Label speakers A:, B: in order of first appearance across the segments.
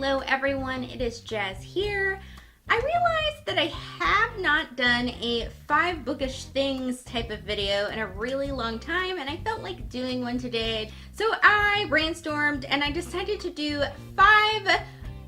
A: Hello everyone, it is Jazz here. I realized that I have not done a 5 bookish things type of video in a really long time, and I felt like doing one today. So I brainstormed and I decided to do 5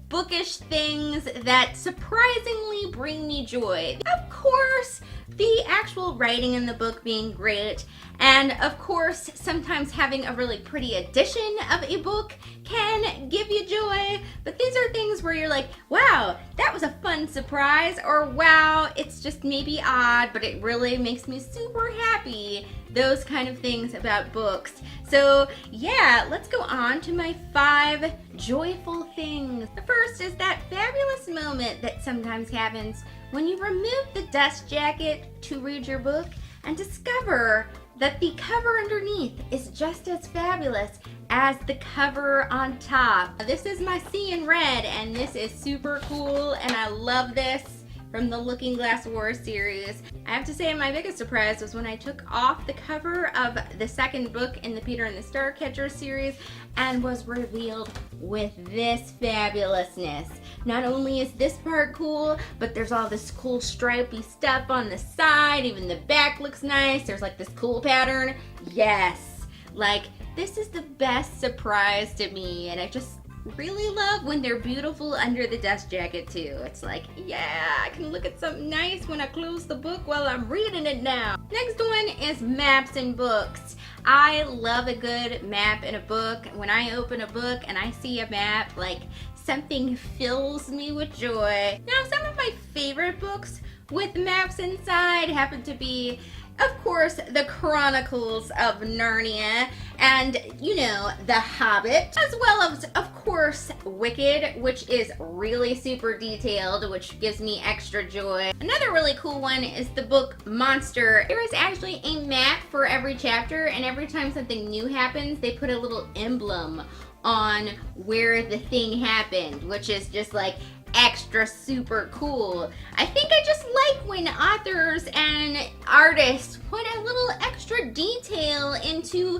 A: bookish things that surprisingly bring me joy. Of course, the actual writing in the book being great, and of course, sometimes having a really pretty edition of a book can give you joy, but these are things where you're like, wow, that was a fun surprise, or wow, it's just maybe odd, but it really makes me super happy. Those kind of things about books. So yeah, let's go on to my 5 joyful things. The first is that fabulous moment that sometimes happens when you remove the dust jacket to read your book and discover that the cover underneath is just as fabulous as the cover on top. This is my Sea in Red, and this is super cool, and I love this from the Looking Glass War series. I have to say my biggest surprise was when I took off the cover of the second book in the Peter and the Starcatcher series and was revealed with this fabulousness. Not only is this part cool, but there's all this cool stripy stuff on the side, even the back looks nice, there's like this cool pattern. Yes, like this is the best surprise to me, and I just really love when they're beautiful under the dust jacket too. It's like, yeah, I can look at something nice when I close the book while I'm reading it now. Next one is maps in books. I love a good map in a book. When I open a book and I see a map, like something fills me with joy. Now, some of my favorite books with maps inside happen to be, of course, the Chronicles of Narnia and, you know, The Hobbit, as well as, of course, Wicked, which is really super detailed, which gives me extra joy. Another really cool one is the book Monster. There is actually a map for every chapter, and every time something new happens, they put a little emblem on where the thing happened, which is just like extra super cool. I think I just like when authors and artists put a little extra detail into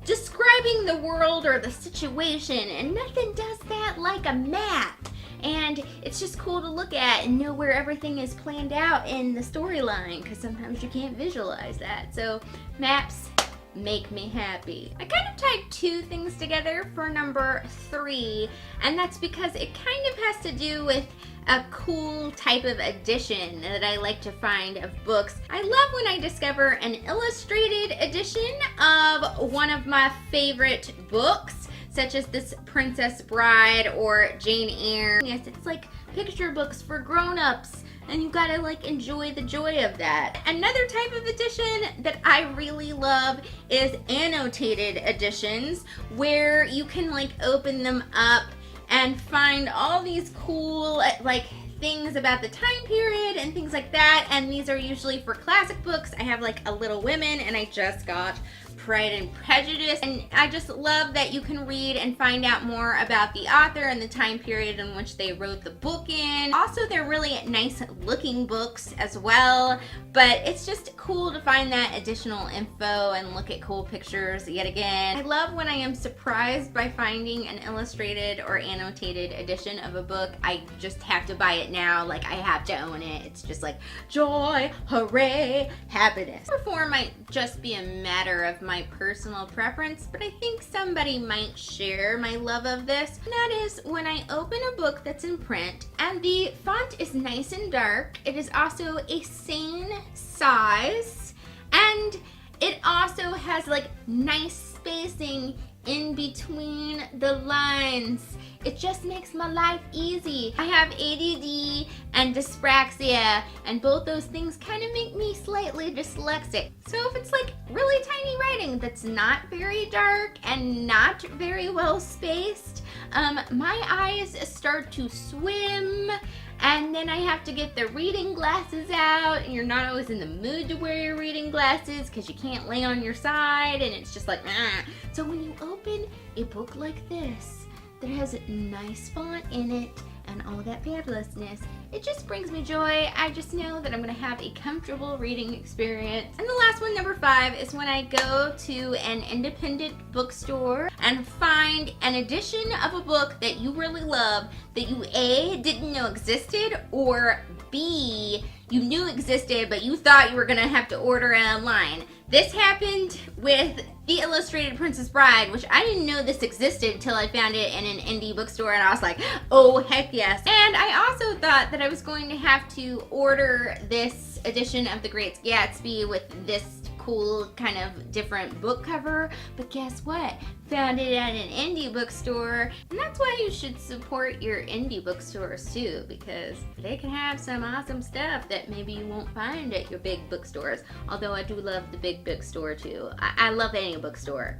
A: describing the world or the situation, and nothing does that like a map. And it's just cool to look at and know where everything is planned out in the storyline, because sometimes you can't visualize that. So maps make me happy. I kind of tied 2 things together for number 3, and that's because it kind of has to do with a cool type of edition that I like to find of books. I love when I discover an illustrated edition of one of my favorite books, such as this Princess Bride or Jane Eyre. Yes, it's like picture books for grown-ups, and you gotta like enjoy the joy of that. Another type of edition that I really love is annotated editions, where you can like open them up and find all these cool like things about the time period and things like that. And these are usually for classic books. I have like a Little Women, and I just got Pride and Prejudice, and I just love that you can read and find out more about the author and the time period in which they wrote the book in. Also, they're really nice looking books as well, but it's just cool to find that additional info and look at cool pictures yet again. I love when I am surprised by finding an illustrated or annotated edition of a book. I just have to buy it now, like I have to own it. It's just like joy, hooray, happiness. Number 4 might just be a matter of my personal preference, but I think somebody might share my love of this. And that is when I open a book that's in print and the font is nice and dark. It is also a sane size, and it also has like nice spacing in between the lines. It just makes my life easy. I have ADD and dyspraxia, and both those things kind of make me slightly dyslexic. So if it's like really tiny writing that's not very dark and not very well spaced, my eyes start to swim, and then I have to get the reading glasses out, and you're not always in the mood to wear your reading glasses because you can't lay on your side, and it's just like, ah. So when you open a book like this that has a nice font in it and all that fabulousness, it just brings me joy. I just know that I'm gonna have a comfortable reading experience. And the last one, number 5, is when I go to an independent bookstore and find an edition of a book that you really love that you A, didn't know existed, or B, you knew existed but you thought you were gonna have to order it online. This happened with The Illustrated Princess Bride, which I didn't know this existed until I found it in an indie bookstore, and I was like, oh heck yes. And I also thought that I was going to have to order this edition of The Great Gatsby with this cool kind of different book cover, but guess what? Found it at an indie bookstore, and that's why you should support your indie bookstores too, because they can have some awesome stuff that maybe you won't find at your big bookstores. Although I do love the big bookstore too. I love any bookstore.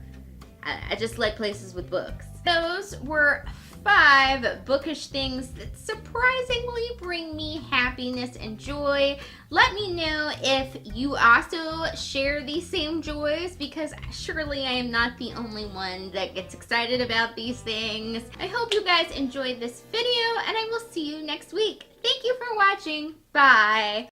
A: I just like places with books. Those were 5 bookish things that surprisingly bring me happiness and joy. Let me know if you also share these same joys, because surely I am not the only one that gets excited about these things. I hope you guys enjoyed this video, and I will see you next week. Thank you for watching. Bye.